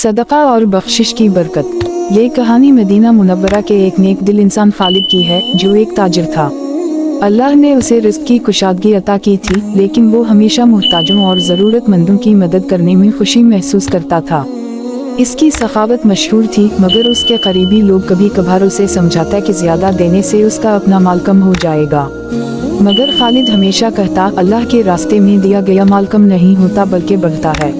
सदका और बख्शिश की बरकत। ये कहानी मदीना मुनव्वरा के एक नेक दिल इंसान खालिद की है, जो एक ताजिर था। अल्लाह ने उसे रिज़्क़ की कुशादगी अता की थी, लेकिन वो हमेशा मुहताजों और ज़रूरतमंदों की मदद करने में खुशी महसूस करता था। इसकी सखावत मशहूर थी, मगर उसके करीबी लोग कभी कभार उसे समझाता कि ज़्यादा देने से उसका अपना माल कम हो जाएगा। मगर खालिद हमेशा कहता, अल्लाह के रास्ते में दिया गया माल कम नहीं होता बल्कि बढ़ता है।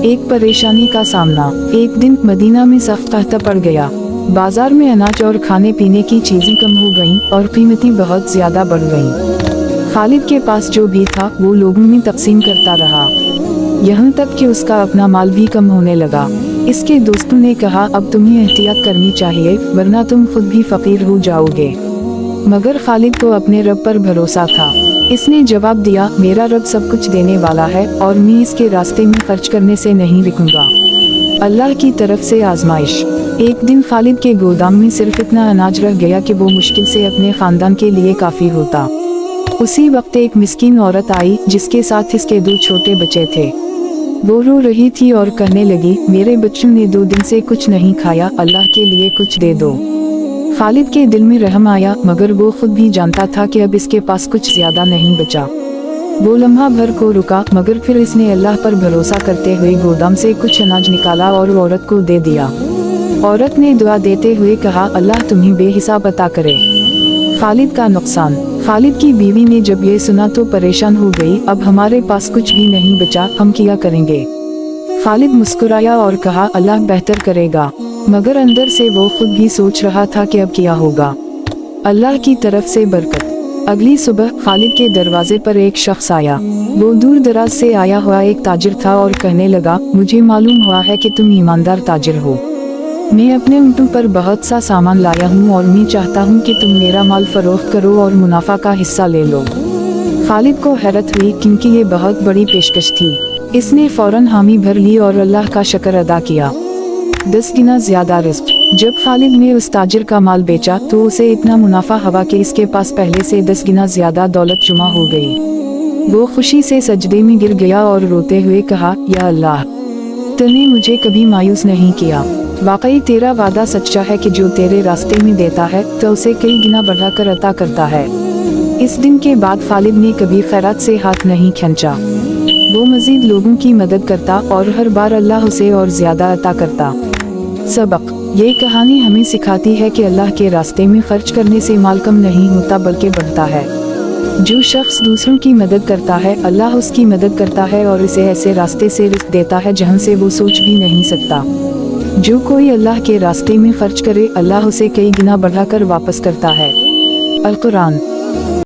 एक परेशानी का सामना। एक दिन मदीना में सख्त कहता पड़ गया। बाजार में अनाज और खाने पीने की चीजें कम हो गईं और कीमतें बहुत ज्यादा बढ़ गईं। खालिद के पास जो भी था वो लोगों में तकसीम करता रहा, यहाँ तक कि उसका अपना माल भी कम होने लगा। इसके दोस्तों ने कहा, अब तुम्हें एहतियात करनी चाहिए, वरना तुम खुद भी फकीर हो जाओगे। मगर खालिद को अपने रब पर भरोसा था। इसने जवाब दिया, मेरा रब सब कुछ देने वाला है और मैं इसके रास्ते में खर्च करने से नहीं रुकूंगा। अल्लाह की तरफ से आजमाइश। एक दिन खालिद के गोदाम में सिर्फ इतना अनाज रह गया कि वो मुश्किल से अपने खानदान के लिए काफी होता। उसी वक्त एक मिस्कीन औरत आई, जिसके साथ इसके 2 छोटे बच्चे थे। वो रो रही थी और कहने लगी, मेरे बच्चों ने 2 दिन से कुछ नहीं खाया, अल्लाह के लिए कुछ दे दो। खालिद के दिल में रहम आया, मगर वो खुद भी जानता था कि अब इसके पास कुछ ज्यादा नहीं बचा। वो लम्हा भर को रुका, मगर फिर इसने अल्लाह पर भरोसा करते हुए गोदाम से कुछ अनाज निकाला और औरत को दे दिया। औरत ने दुआ देते हुए कहा, अल्लाह तुम्हें बेहिसाब अता करे। खालिद का नुकसान। खालिद की बीवी ने जब ये सुना तो परेशान हो गई, अब हमारे पास कुछ भी नहीं बचा, हम क्या करेंगे। खालिद मुस्कुराया और कहा, अल्लाह बेहतर करेगा। मगर अंदर से वो खुद भी सोच रहा था कि अब क्या होगा। अल्लाह की तरफ से बरकत। अगली सुबह खालिद के दरवाजे पर एक शख्स आया। वो दूर दराज से आया हुआ एक ताजिर था और कहने लगा, मुझे मालूम हुआ है कि तुम ईमानदार ताजिर हो। मैं अपने ऊँटों पर बहुत सा सामान लाया हूँ और मैं चाहता हूँ कि तुम मेरा माल फरोख्त करो और मुनाफा का हिस्सा ले लो। खालिद को हैरत हुई, क्योंकि ये बहुत बड़ी पेशकश थी। इसने फौरन हामी भर ली और अल्लाह का शुक्र अदा किया। 10 गुना ज्यादा रिस्क। जब खालिद ने उस ताजिर का माल बेचा तो उसे इतना मुनाफा हुआ कि इसके पास पहले से 10 गुना ज्यादा दौलत जमा हो गई। वो खुशी से सजदे में गिर गया और रोते हुए कहा, या अल्लाह, तूने मुझे कभी मायूस नहीं किया। वाकई तेरा वादा सच्चा है कि जो तेरे रास्ते में देता है तो उसे कई गुना बढ़ाकर अता करता है। इस दिन के बाद खालिद ने कभी खैरात से हाथ नहीं खींचा। वो मजीद लोगों की मदद करता और हर बार अल्लाह उसे और ज्यादा अता करता। सबक। ये कहानी हमें सिखाती है कि अल्लाह के रास्ते में खर्च करने से माल कम नहीं होता बल्कि बढ़ता है। जो शख्स दूसरों की मदद करता है, अल्लाह उसकी मदद करता है और इसे ऐसे रास्ते से रिज़्क़ देता है जहां से वो सोच भी नहीं सकता। जो कोई अल्लाह के रास्ते में खर्च करे, अल्लाह उसे कई गुना बढ़ाकर वापस करता है। अल कुरान।